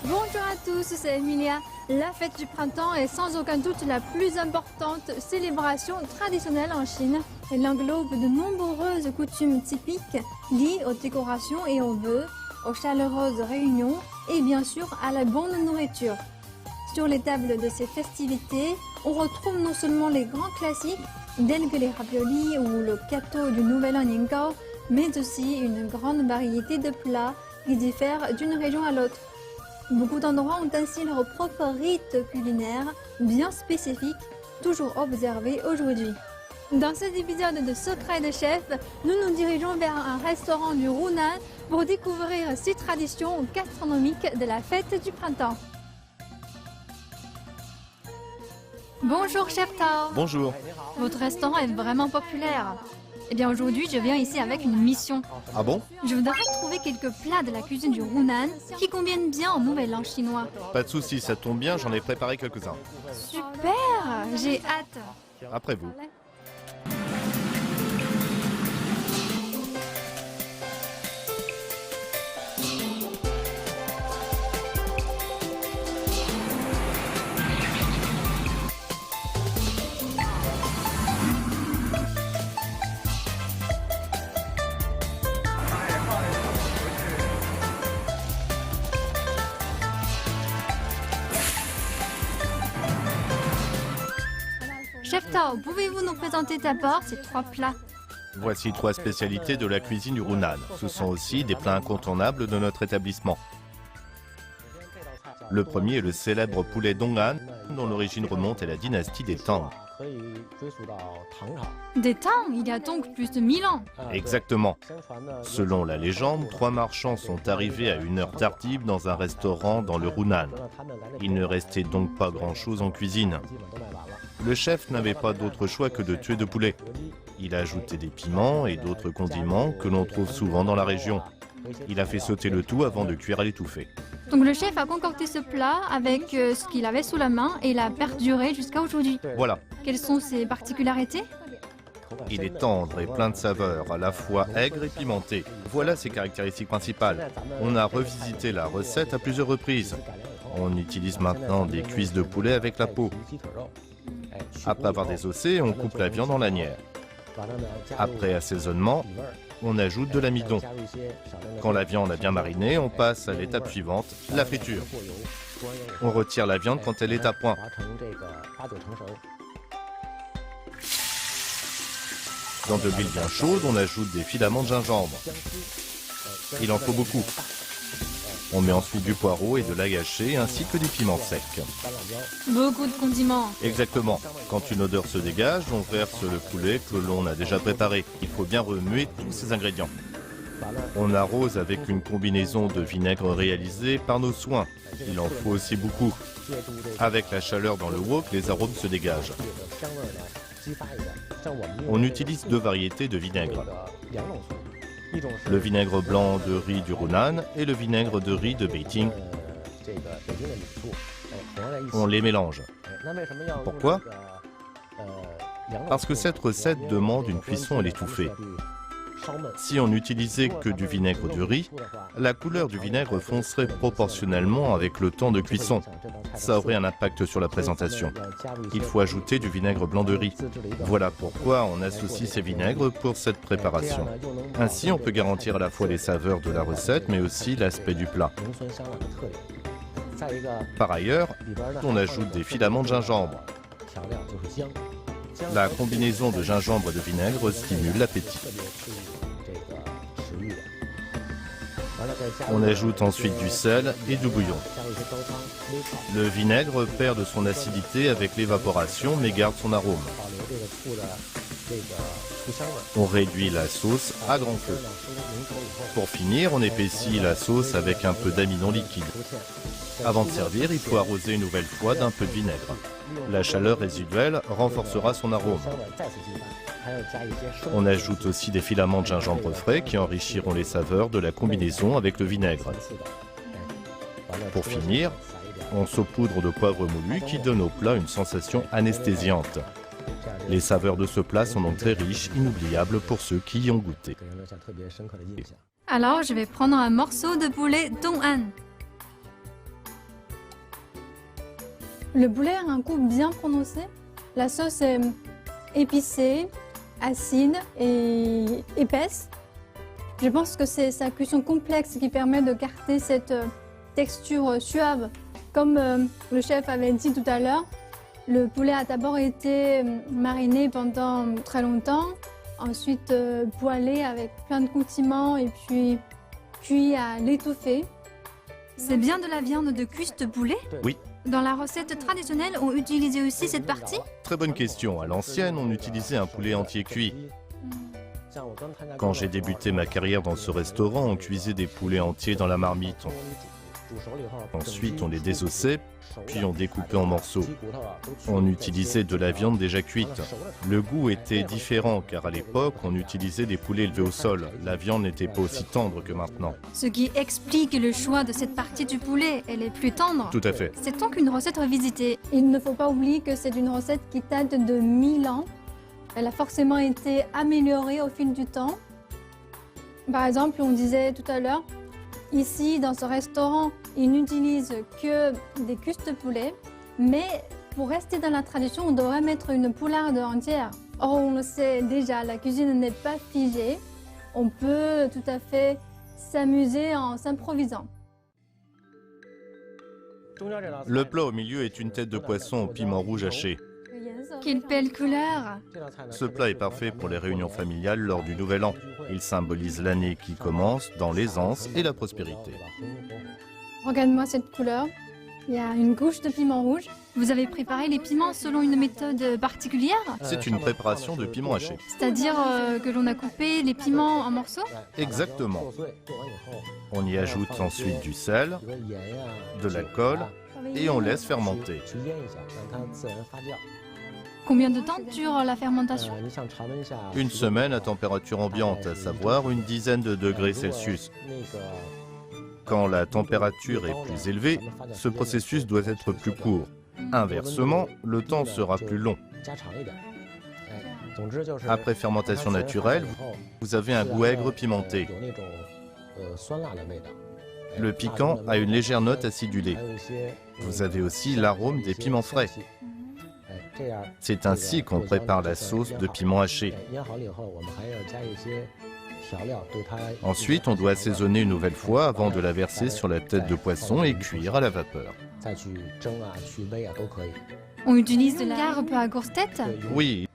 Bonjour à tous, c'est Emilia. La fête du printemps est sans aucun doute la plus importante célébration traditionnelle en Chine. Elle englobe de nombreuses coutumes typiques liées aux décorations et aux vœux, aux chaleureuses réunions et bien sûr à la bonne nourriture. Sur les tables de ces festivités, on retrouve non seulement les grands classiques, tels que les raviolis ou le gâteau du Nouvel An Niangao, mais aussi une grande variété de plats qui diffèrent d'une région à l'autre. Beaucoup d'endroits ont ainsi leur propre rite culinaire bien spécifique, toujours observé aujourd'hui. Dans cet épisode de Secrets de Chef, nous nous dirigeons vers un restaurant du Hunan pour découvrir ces traditions gastronomiques de la fête du printemps. Bonjour Chef Tao. Bonjour. Votre restaurant est vraiment populaire. Eh bien aujourd'hui, je viens ici avec une mission. Ah bon? Je voudrais trouver quelques plats de la cuisine du Hunan qui conviennent bien au Nouvel An chinois. Pas de soucis, ça tombe bien, j'en ai préparé quelques-uns. Super, j'ai hâte. Après vous. Chef Tao, pouvez-vous nous présenter d'abord ces trois plats? Voici 3 spécialités de la cuisine du Hunan. Ce sont aussi des plats incontournables de notre établissement. Le premier est le célèbre poulet Dong'an, dont l'origine remonte à la dynastie des Tang. Des Tang, il y a donc plus de 1000 ans. Exactement. Selon la légende, 3 marchands sont arrivés à une heure tardive dans un restaurant dans le Hunan. Il ne restait donc pas grand-chose en cuisine. Le chef n'avait pas d'autre choix que de tuer de poulet. Il a ajouté des piments et d'autres condiments que l'on trouve souvent dans la région. Il a fait sauter le tout avant de cuire à l'étouffée. Donc le chef a concocté ce plat avec ce qu'il avait sous la main et il a perduré jusqu'à aujourd'hui. Voilà. Quelles sont ses particularités? Il est tendre et plein de saveurs, à la fois aigre et pimenté. Voilà ses caractéristiques principales. On a revisité la recette à plusieurs reprises. On utilise maintenant des cuisses de poulet avec la peau. Après avoir désossé, on coupe la viande en lanières. Après assaisonnement, on ajoute de l'amidon. Quand la viande a bien mariné, on passe à l'étape suivante, la friture. On retire la viande quand elle est à point. Dans de l'huile bien chaude, on ajoute des filaments de gingembre. Il en faut beaucoup. On met ensuite du poireau et de l'ail haché ainsi que des piments secs. Beaucoup de condiments. Exactement. Quand une odeur se dégage, on verse le poulet que l'on a déjà préparé. Il faut bien remuer tous ces ingrédients. On arrose avec une combinaison de vinaigre réalisée par nos soins. Il en faut aussi beaucoup. Avec la chaleur dans le wok, les arômes se dégagent. On utilise 2 variétés de vinaigre. Le vinaigre blanc de riz du Hunan et le vinaigre de riz de Beijing. On les mélange. Pourquoi? Parce que cette recette demande une cuisson à l'étouffée. Si on n'utilisait que du vinaigre de riz, la couleur du vinaigre foncerait proportionnellement avec le temps de cuisson. Ça aurait un impact sur la présentation. Il faut ajouter du vinaigre blanc de riz. Voilà pourquoi on associe ces vinaigres pour cette préparation. Ainsi, on peut garantir à la fois les saveurs de la recette, mais aussi l'aspect du plat. Par ailleurs, on ajoute des filaments de gingembre. La combinaison de gingembre et de vinaigre stimule l'appétit. On ajoute ensuite du sel et du bouillon. Le vinaigre perd de son acidité avec l'évaporation mais garde son arôme. On réduit la sauce à grand feu. Pour finir, on épaissit la sauce avec un peu d'amidon liquide. Avant de servir, il faut arroser une nouvelle fois d'un peu de vinaigre. La chaleur résiduelle renforcera son arôme. On ajoute aussi des filaments de gingembre frais qui enrichiront les saveurs de la combinaison avec le vinaigre. Pour finir, on saupoudre de poivre moulu qui donne au plat une sensation anesthésiante. Les saveurs de ce plat sont donc très riches, inoubliables pour ceux qui y ont goûté. Alors, je vais prendre un morceau de poulet Dong'an. Le poulet a un goût bien prononcé. La sauce est épicée, acide et épaisse. Je pense que c'est sa cuisson complexe qui permet de garder cette texture suave. Comme le chef avait dit tout à l'heure, le poulet a d'abord été mariné pendant très longtemps, ensuite poêlé avec plein de condiments et puis cuit à l'étouffée. C'est bien de la viande de cuisse de poulet? Oui. Dans la recette traditionnelle, on utilisait aussi cette partie? Très bonne question. À l'ancienne, on utilisait un poulet entier cuit. Quand j'ai débuté ma carrière dans ce restaurant, on cuisait des poulets entiers dans la marmite. Ensuite, on les désossait, puis on découpait en morceaux. On utilisait de la viande déjà cuite. Le goût était différent car à l'époque, on utilisait des poulets élevés au sol. La viande n'était pas aussi tendre que maintenant. Ce qui explique le choix de cette partie du poulet, elle est plus tendre. Tout à fait. C'est donc une recette revisitée. Il ne faut pas oublier que c'est une recette qui date de 1000 ans. Elle a forcément été améliorée au fil du temps. Par exemple, on disait tout à l'heure, ici, dans ce restaurant, ils n'utilisent que des cuisses de poulet, mais pour rester dans la tradition, on devrait mettre une poularde entière. Or, on le sait déjà, la cuisine n'est pas figée. On peut tout à fait s'amuser en s'improvisant. Le plat au milieu est une tête de poisson au piment rouge haché. Quelle belle couleur! Ce plat est parfait pour les réunions familiales lors du Nouvel An. Il symbolise l'année qui commence dans l'aisance et la prospérité. Regarde-moi cette couleur. Il y a une couche de piment rouge. Vous avez préparé les piments selon une méthode particulière? C'est une préparation de piment haché. C'est-à-dire que l'on a coupé les piments en morceaux? Exactement. On y ajoute ensuite du sel, de la colle et on laisse fermenter. Combien de temps dure la fermentation? Une semaine à température ambiante, à savoir une dizaine de degrés Celsius. Quand la température est plus élevée, ce processus doit être plus court. Inversement, le temps sera plus long. Après fermentation naturelle, vous avez un goût aigre pimenté. Le piquant a une légère note acidulée. Vous avez aussi l'arôme des piments frais. C'est ainsi qu'on prépare la sauce de piment haché. Ensuite, on doit assaisonner une nouvelle fois avant de la verser sur la tête de poisson et cuire à la vapeur. On utilise de la carpe à grosse tête? Oui,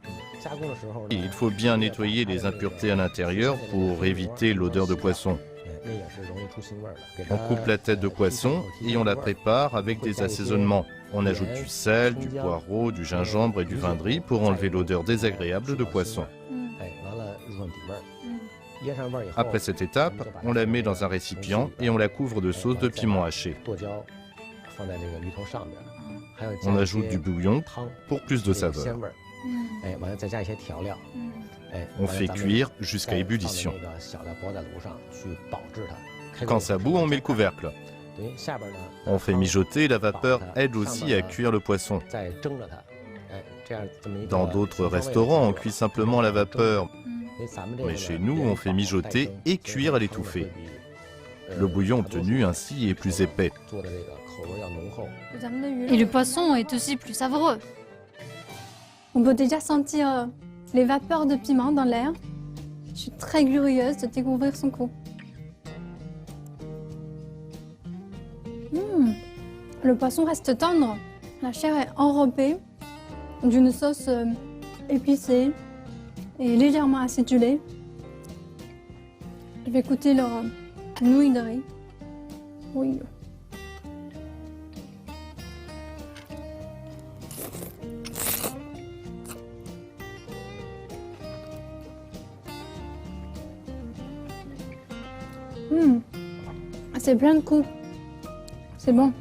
il faut bien nettoyer les impuretés à l'intérieur pour éviter l'odeur de poisson. On coupe la tête de poisson et on la prépare avec des assaisonnements. On ajoute du sel, du poireau, du gingembre et du vin de riz pour enlever l'odeur désagréable de poisson. Après cette étape, on la met dans un récipient et on la couvre de sauce de piment haché. On ajoute du bouillon pour plus de saveur. On fait cuire jusqu'à ébullition. Quand ça bout, on met le couvercle. On fait mijoter, la vapeur aide aussi à cuire le poisson. Dans d'autres restaurants, on cuit simplement à la vapeur. Mais chez nous, on fait mijoter et cuire à l'étouffée. Le bouillon obtenu ainsi est plus épais. Et le poisson est aussi plus savoureux. On peut déjà sentir les vapeurs de piment dans l'air. Je suis très curieuse de découvrir son goût. Le poisson reste tendre. La chair est enrobée d'une sauce épicée et légèrement acidulée. Je vais goûter leur nouilles de riz. Oui. C'est plein de coups. C'est bon.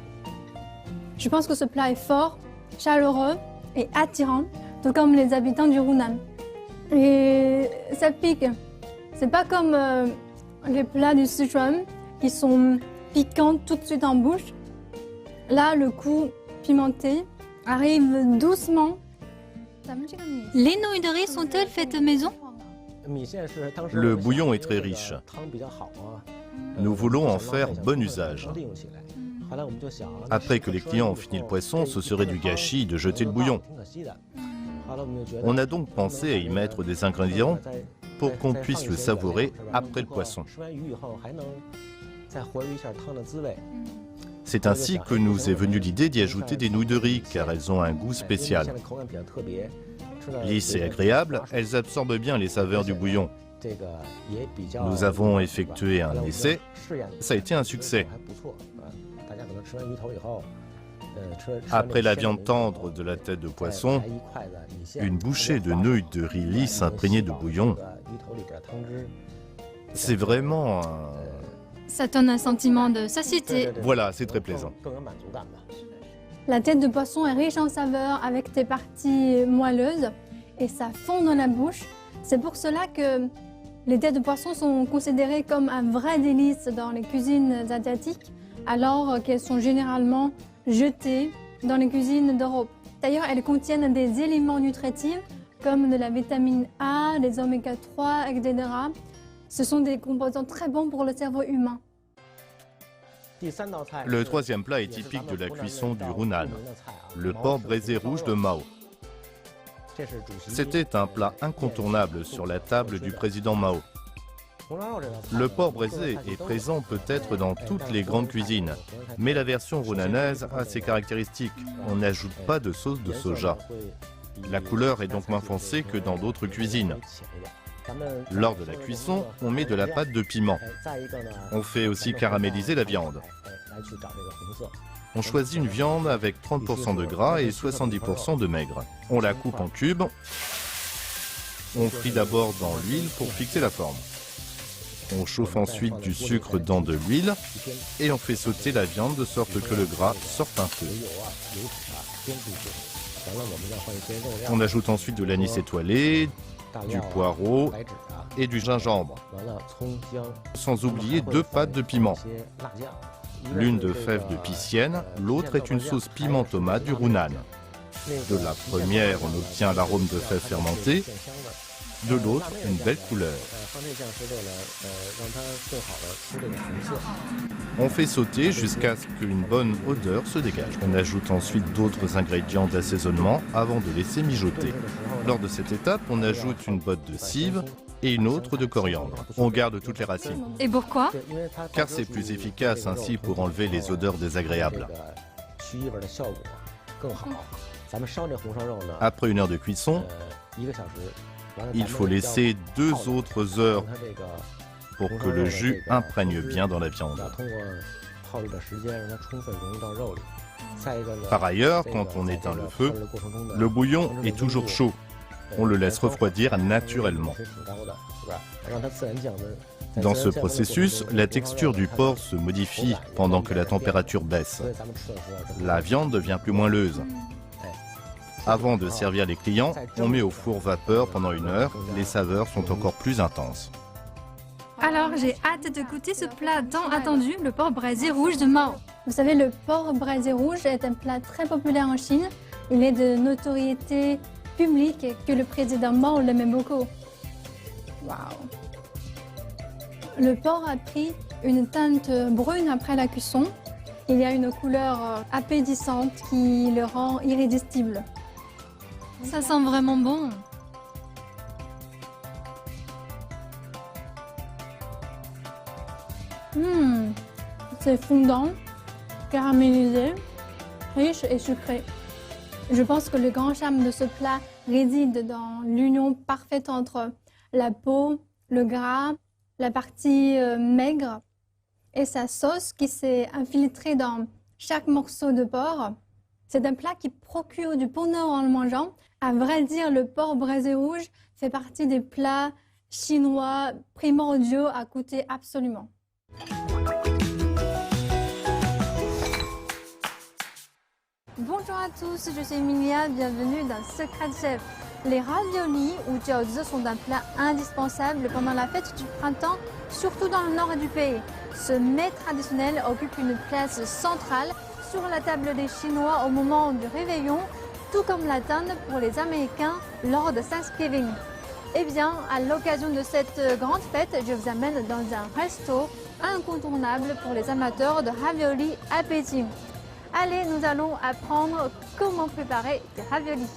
Je pense que ce plat est fort, chaleureux et attirant, tout comme les habitants du Hunan. Et ça pique. C'est pas comme les plats du Sichuan qui sont piquants tout de suite en bouche. Là, le goût pimenté arrive doucement. Les nouilles de riz sont-elles faites maison? Le bouillon est très riche. Nous voulons en faire bon usage. Après que les clients ont fini le poisson, ce serait du gâchis de jeter le bouillon. On a donc pensé à y mettre des ingrédients pour qu'on puisse le savourer après le poisson. C'est ainsi que nous est venue l'idée d'y ajouter des nouilles de riz, car elles ont un goût spécial. Lisses et agréables, elles absorbent bien les saveurs du bouillon. Nous avons effectué un essai, ça a été un succès. Après la viande tendre de la tête de poisson, une bouchée de nouilles de riz lisse imprégnées de bouillon, c'est vraiment un... Ça donne un sentiment de satiété. Voilà, c'est très plaisant. La tête de poisson est riche en saveurs avec des parties moelleuses et ça fond dans la bouche. C'est pour cela que les têtes de poisson sont considérées comme un vrai délice dans les cuisines asiatiques, alors qu'elles sont généralement jetées dans les cuisines d'Europe. D'ailleurs, elles contiennent des éléments nutritifs comme de la vitamine A, des oméga 3, etc. Ce sont des composants très bons pour le cerveau humain. Le troisième plat est typique de la cuisson du Hunan, le porc braisé rouge de Mao. C'était un plat incontournable sur la table du président Mao. Le porc braisé est présent peut-être dans toutes les grandes cuisines, mais la version hunanaise a ses caractéristiques. On n'ajoute pas de sauce de soja. La couleur est donc moins foncée que dans d'autres cuisines. Lors de la cuisson, on met de la pâte de piment. On fait aussi caraméliser la viande. On choisit une viande avec 30% de gras et 70% de maigre. On la coupe en cubes. On frit d'abord dans l'huile pour fixer la forme. On chauffe ensuite du sucre dans de l'huile et on fait sauter la viande de sorte que le gras sorte un peu. On ajoute ensuite de l'anis étoilé, du poireau et du gingembre, sans oublier 2 pâtes de piment. L'une de fèves de piscienne, l'autre est une sauce piment tomate du Hunan. De la première, on obtient l'arôme de fèves fermentées, de l'autre, une belle couleur. On fait sauter jusqu'à ce qu'une bonne odeur se dégage. On ajoute ensuite d'autres ingrédients d'assaisonnement avant de laisser mijoter. Lors de cette étape, on ajoute une botte de cive et une autre de coriandre. On garde toutes les racines. Et pourquoi? Car c'est plus efficace ainsi pour enlever les odeurs désagréables. Après 1 heure de cuisson, il faut laisser 2 autres heures pour que le jus imprègne bien dans la viande. Par ailleurs, quand on éteint le feu, le bouillon est toujours chaud. On le laisse refroidir naturellement. Dans ce processus, la texture du porc se modifie pendant que la température baisse. La viande devient plus moelleuse. Avant de servir les clients, on met au four vapeur pendant 1 heure. Les saveurs sont encore plus intenses. Alors, j'ai hâte de goûter ce plat tant attendu, le porc braisé rouge de Mao. Vous savez, le porc braisé rouge est un plat très populaire en Chine. Il est de notoriété publique que le président Mao l'aimait beaucoup. Waouh! Le porc a pris une teinte brune après la cuisson. Il y a une couleur appétissante qui le rend irrésistible. Ça sent vraiment bon. C'est fondant, caramélisé, riche et sucré. Je pense que le grand charme de ce plat réside dans l'union parfaite entre la peau, le gras, la partie maigre et sa sauce qui s'est infiltrée dans chaque morceau de porc. C'est un plat qui procure du bonheur en le mangeant. À vrai dire, le porc braisé rouge fait partie des plats chinois primordiaux à goûter absolument. Bonjour à tous, je suis Emilia, bienvenue dans Secret Chef. Les raviolis ou jiaozi sont un plat indispensable pendant la fête du printemps, surtout dans le nord du pays. Ce mets traditionnel occupe une place centrale sur la table des Chinois au moment du réveillon, tout comme la dinde pour les Américains lors de Thanksgiving. Eh bien, à l'occasion de cette grande fête, je vous amène dans un resto incontournable pour les amateurs de raviolis à Pékin. Allez, nous allons apprendre comment préparer des raviolis.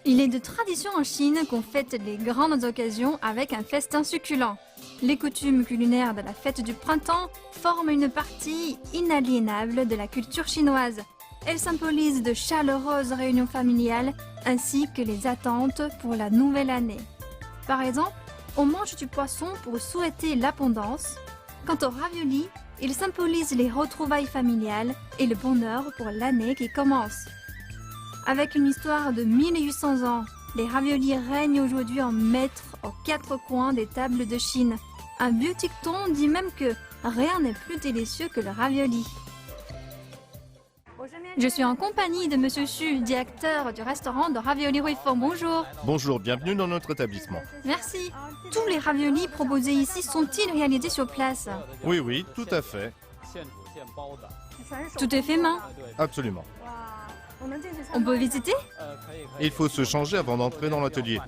Il est de tradition en Chine qu'on fête les grandes occasions avec un festin succulent. Les coutumes culinaires de la fête du printemps forment une partie inaliénable de la culture chinoise. Elles symbolisent de chaleureuses réunions familiales ainsi que les attentes pour la nouvelle année. Par exemple, on mange du poisson pour souhaiter l'abondance. Quant aux raviolis, ils symbolisent les retrouvailles familiales et le bonheur pour l'année qui commence. Avec une histoire de 1800 ans, les raviolis règnent aujourd'hui en maître aux quatre coins des tables de Chine. Un vieux dicton dit même que rien n'est plus délicieux que le ravioli. Je suis en compagnie de Monsieur Xu, directeur du restaurant de Ravioli Huifeng. Bonjour. Bonjour, bienvenue dans notre établissement. Merci. Tous les raviolis proposés ici sont-ils réalisés sur place? Oui, oui, tout à fait. Tout est fait main. Absolument. On peut visiter? Il faut se changer avant d'entrer dans l'atelier.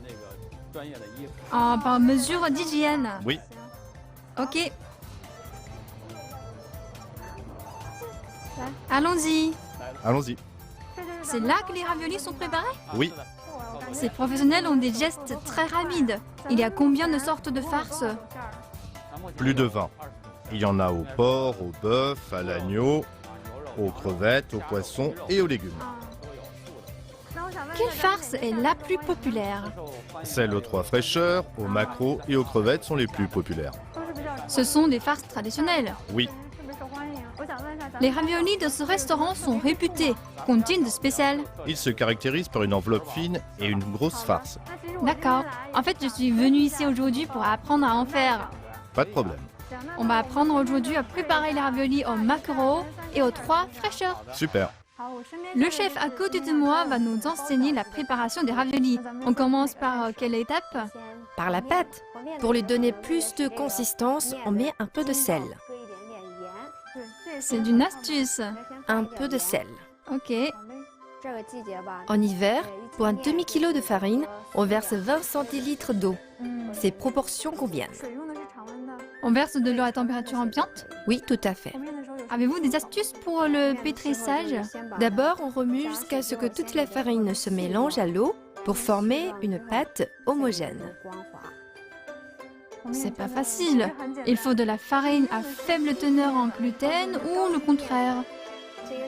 Par mesure d'hygiène. Oui. Ok. Allons-y. Allons-y. C'est là que les raviolis sont préparés? Oui. Ces professionnels ont des gestes très rapides. Il y a combien de sortes de farces? Plus de 20. Il y en a au porc, au bœuf, à l'agneau, aux crevettes, aux poissons et aux légumes. Quelle farce est la plus populaire? Celles aux 3 fraîcheurs, aux maquereaux et aux crevettes sont les plus populaires. Ce sont des farces traditionnelles. Oui. Les raviolis de ce restaurant sont réputés. Qu'ont-ils de spécial? Ils se caractérisent par une enveloppe fine et une grosse farce. D'accord. En fait, je suis venue ici aujourd'hui pour apprendre à en faire. Pas de problème. On va apprendre aujourd'hui à préparer les raviolis aux maquereaux et aux 3 fraîcheurs. Super. Le chef à côté de moi va nous enseigner la préparation des raviolis. On commence par quelle étape? Par la pâte. Pour lui donner plus de consistance, on met un peu de sel. C'est d'une astuce. Un peu de sel. Ok. En hiver, pour un demi-kilo de farine, on verse 20 centilitres d'eau. Ces proportions conviennent. On verse de l'eau à température ambiante? Oui, tout à fait. Avez-vous des astuces pour le pétrissage? D'abord, on remue jusqu'à ce que toute la farine se mélange à l'eau pour former une pâte homogène. C'est pas facile. Il faut de la farine à faible teneur en gluten ou le contraire.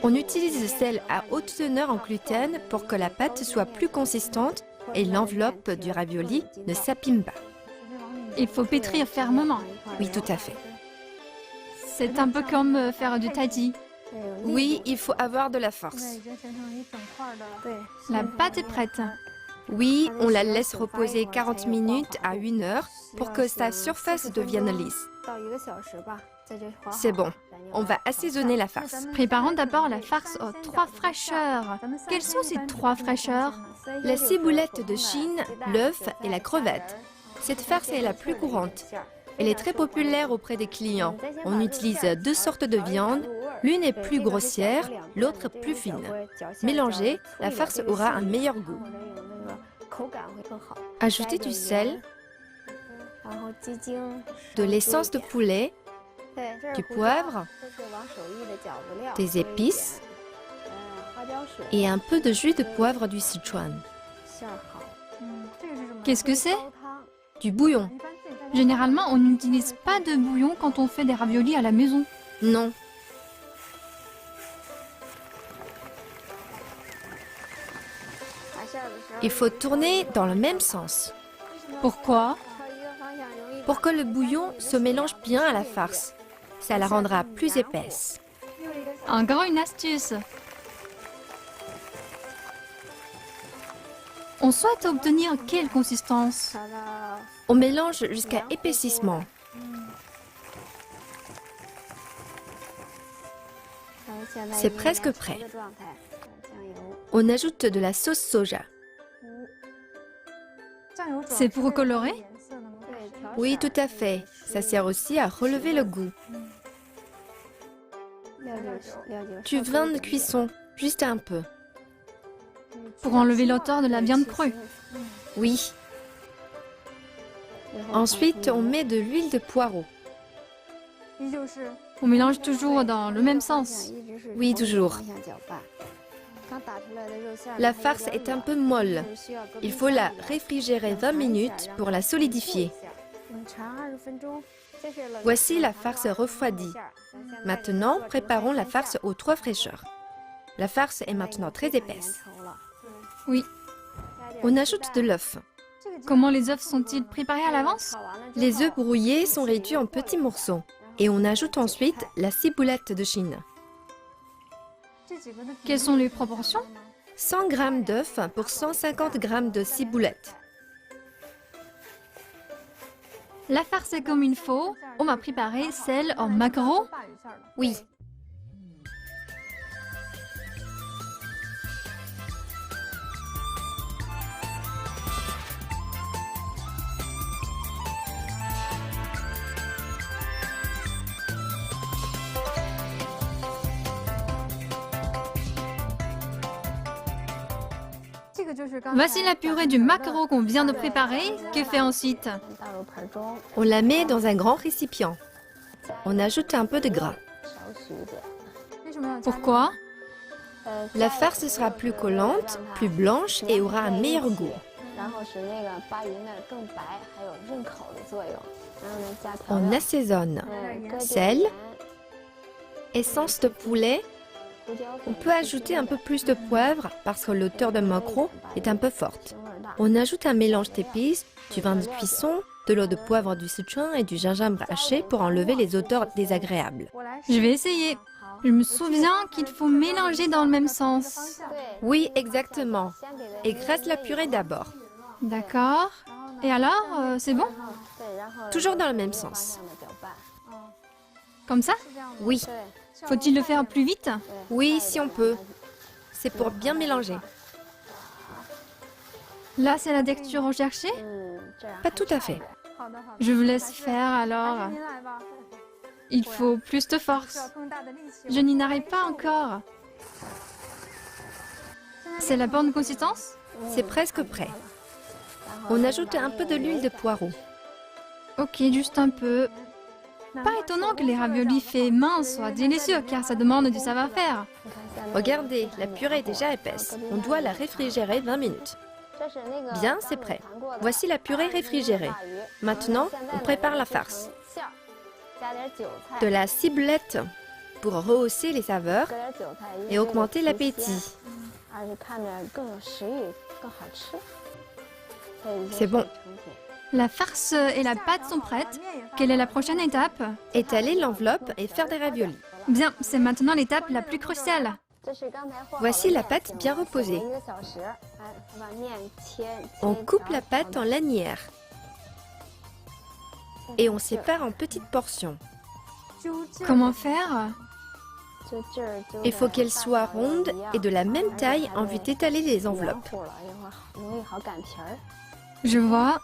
On utilise celle à haute teneur en gluten pour que la pâte soit plus consistante et l'enveloppe du ravioli ne s'abîme pas. Il faut pétrir fermement. Oui, tout à fait. C'est un peu comme faire du tadi. Oui, il faut avoir de la force. La pâte est prête. Oui, on la laisse reposer 40 minutes à 1 heure pour que sa surface devienne lisse. C'est bon, on va assaisonner la farce. Préparons d'abord la farce aux 3 fraîcheurs. Quelles sont ces 3 fraîcheurs? La ciboulette de Chine, l'œuf et la crevette. Cette farce est la plus courante. Elle est très populaire auprès des clients. On utilise 2 sortes de viande. L'une est plus grossière, l'autre plus fine. Mélangée, la farce aura un meilleur goût. Ajoutez du sel, de l'essence de poulet, du poivre, des épices et un peu de jus de poivre du Sichuan. Qu'est-ce que c'est? Du bouillon. Généralement, on n'utilise pas de bouillon quand on fait des raviolis à la maison. Non. Il faut tourner dans le même sens Pourquoi? pour que le bouillon se mélange bien à la farce. Ça la rendra plus épaisse. Encore une astuce. On souhaite obtenir quelle consistance? On mélange jusqu'à épaississement. C'est presque prêt. On ajoute de la sauce soja. C'est pour colorer? Oui, tout à fait. Ça sert aussi à relever le goût. Du vin de cuisson, juste un peu. pour enlever l'odeur de la viande crue. Oui. Ensuite, on met de l'huile de poireau. On mélange toujours dans le même sens. Oui, toujours. La farce est un peu molle. Il faut la réfrigérer 20 minutes pour la solidifier. Voici la farce refroidie. Maintenant, préparons la farce aux 3 fraîcheurs. La farce est maintenant très épaisse. Oui. On ajoute de l'œuf. Comment les œufs sont-ils préparés à l'avance? Les œufs brouillés sont réduits en petits morceaux. Et on ajoute ensuite la ciboulette de Chine. Quelles sont les proportions? 100 g d'œufs pour 150 g de ciboulette. La farce est comme il faut. On va préparer celle en maquereau. Oui. Voici la purée du maquereau qu'on vient de préparer. Que fait ensuite? On la met dans un grand récipient. On ajoute un peu de gras. Pourquoi? La farce sera plus collante, plus blanche et aura un meilleur goût. On assaisonne. Sel, essence de poulet. On peut ajouter un peu plus de poivre parce que l'odeur de maquereau est un peu forte. On ajoute un mélange d'épices, du vin de cuisson, de l'eau de poivre du Sichuan et du gingembre haché pour enlever les odeurs désagréables. Je vais essayer. Je me souviens qu'il faut mélanger dans le même sens. Oui, exactement. Écrase la purée d'abord. D'accord. Et alors, c'est bon? Toujours dans le même sens. Comme ça? Oui. Faut-il le faire plus vite? Oui, si on peut. C'est pour bien mélanger. Là, c'est la texture recherchée? Pas tout à fait. Je vous laisse faire alors. Il faut plus de force. Je n'y arrive pas encore. C'est la bonne consistance? C'est presque prêt. On ajoute un peu de l'huile de poireau. Ok, juste un peu. Pas étonnant que les raviolis faits main soient délicieux, car ça demande du savoir-faire. Regardez, la purée est déjà épaisse. On doit la réfrigérer 20 minutes. Bien, c'est prêt. Voici la purée réfrigérée. Maintenant, on prépare la farce. De la ciboulette pour rehausser les saveurs et augmenter l'appétit. C'est bon. La farce et la pâte sont prêtes. Quelle est la prochaine étape? Étaler l'enveloppe et faire des raviolis. Bien, c'est maintenant l'étape la plus cruciale. Voici la pâte bien reposée. On coupe la pâte en lanières. Et on sépare en petites portions. Comment faire? Il faut qu'elles soient rondes et de la même taille en vue d'étaler les enveloppes. Je vois.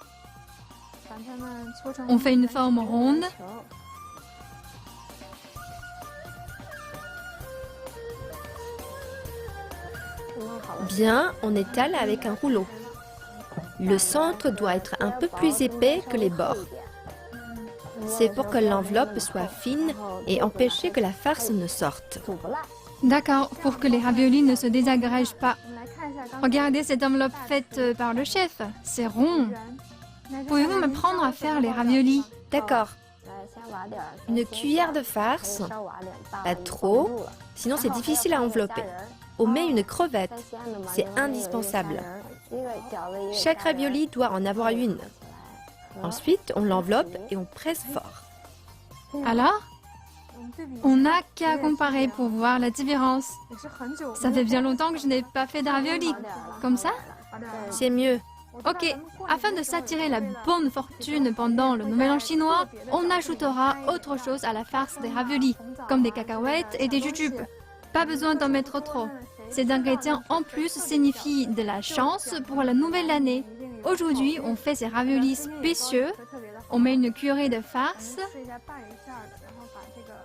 On fait une forme ronde. Bien, on étale avec un rouleau. Le centre doit être un peu plus épais que les bords. C'est pour que l'enveloppe soit fine et empêcher que la farce ne sorte. D'accord, pour que les raviolis ne se désagrègent pas. Regardez cette enveloppe faite par le chef. C'est rond. Pouvez-vous me prendre à faire les raviolis? D'accord. Une cuillère de farce, pas trop, sinon c'est difficile à envelopper. On met une crevette, c'est indispensable. Chaque ravioli doit en avoir une. Ensuite, on l'enveloppe et on presse fort. Alors? On n'a qu'à comparer pour voir la différence. Ça fait bien longtemps que je n'ai pas fait de raviolis. Comme ça? C'est mieux. Ok, afin de s'attirer la bonne fortune pendant le Nouvel An chinois, on ajoutera autre chose à la farce des raviolis, comme des cacahuètes et des jujubes. Pas besoin d'en mettre trop. Ces ingrédients en plus signifient de la chance pour la nouvelle année. Aujourd'hui, on fait ces raviolis spécieux. On met une cuillerée de farce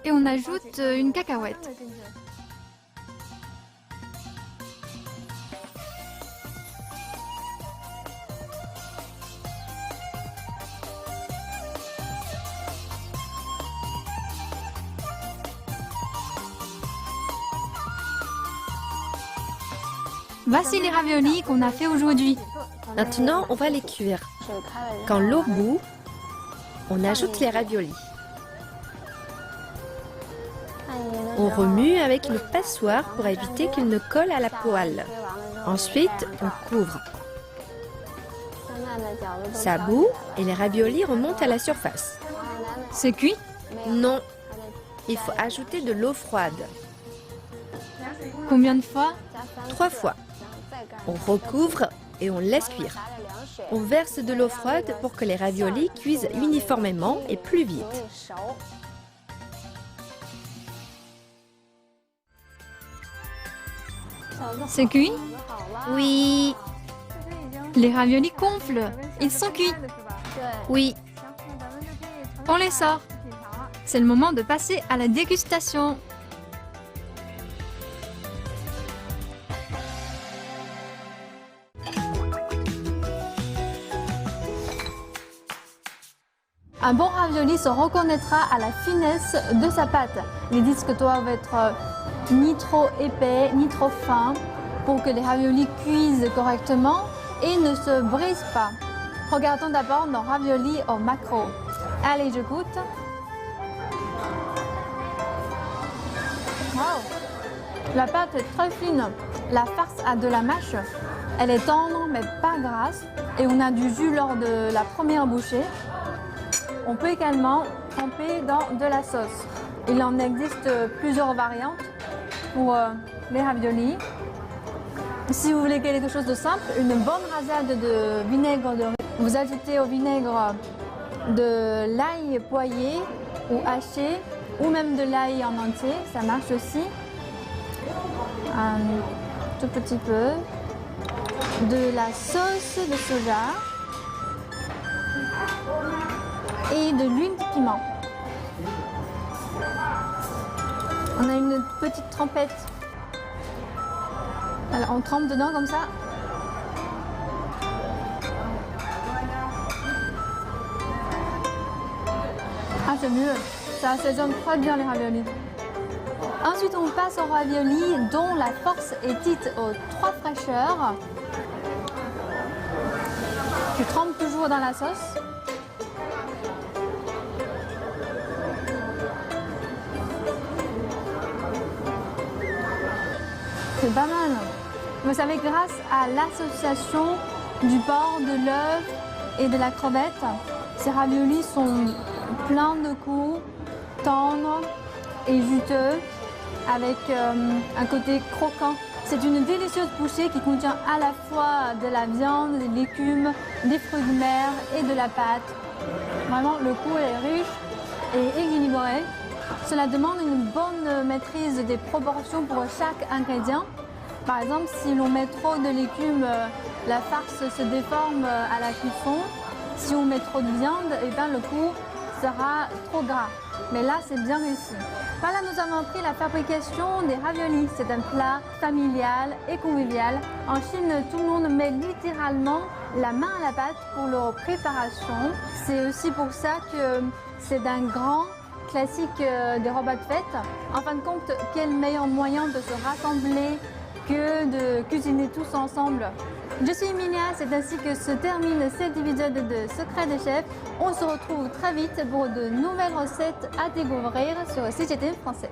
et on ajoute une cacahuète. Voici les raviolis qu'on a fait aujourd'hui. Maintenant, on va les cuire. Quand l'eau bout, on ajoute les raviolis. On remue avec une passoire pour éviter qu'ils ne collent à la poêle. Ensuite, on couvre. Ça bout et les raviolis remontent à la surface. C'est cuit? Non, il faut ajouter de l'eau froide. Combien de fois? 3 fois. On recouvre et on laisse cuire. On verse de l'eau froide pour que les raviolis cuisent uniformément et plus vite. C'est cuit? Oui, Les raviolis gonflent. Ils sont cuits. oui. On les sort. C'est le moment de passer à la dégustation. Un bon ravioli se reconnaîtra à la finesse de sa pâte. Les disques doivent être ni trop épais, ni trop fins pour que les raviolis cuisent correctement et ne se brisent pas. Regardons d'abord nos raviolis au maquereau. Allez, je goûte. Wow. La pâte est très fine. La farce a de la mâche. Elle est tendre mais pas grasse. Et on a du jus lors de la première bouchée. On peut également tremper dans de la sauce. Il en existe plusieurs variantes pour les raviolis. Si vous voulez quelque chose de simple, une bonne rasade de vinaigre de riz. Vous ajoutez au vinaigre de l'ail poêlé ou haché ou même de l'ail en entier, ça marche aussi. Un tout petit peu. De la sauce de soja. Et de l'huile de piment. On a une petite trempette. Alors, on trempe dedans comme ça. Ah, c'est mieux. Ça assaisonne très bien les raviolis. Ensuite, on passe aux raviolis dont la force est dite aux 3 fraîcheurs. Tu trempes toujours dans la sauce. C'est pas mal. Vous savez, grâce à l'association du porc, de l'œuf et de la crevette, ces raviolis sont pleins de goût, tendres et juteux, avec un côté croquant. C'est une délicieuse bouchée qui contient à la fois de la viande, des légumes, des fruits de mer et de la pâte. Vraiment, le goût est riche et équilibré. Cela demande une bonne maîtrise des proportions pour chaque ingrédient. Par exemple, si l'on met trop de légumes, la farce se déforme à la cuisson. Si on met trop de viande, eh bien, le goût sera trop gras. Mais là, c'est bien réussi. Voilà, nous avons appris la fabrication des raviolis. C'est un plat familial et convivial. En Chine, tout le monde met littéralement la main à la pâte pour leur préparation. C'est aussi pour ça que c'est un grand classique des repas de fête. En fin de compte, quel meilleur moyen de se rassembler que de cuisiner tous ensemble. Je suis Emilia, c'est ainsi que se termine cet épisode de Secrets des Chefs. On se retrouve très vite pour de nouvelles recettes à découvrir sur CGTN Français.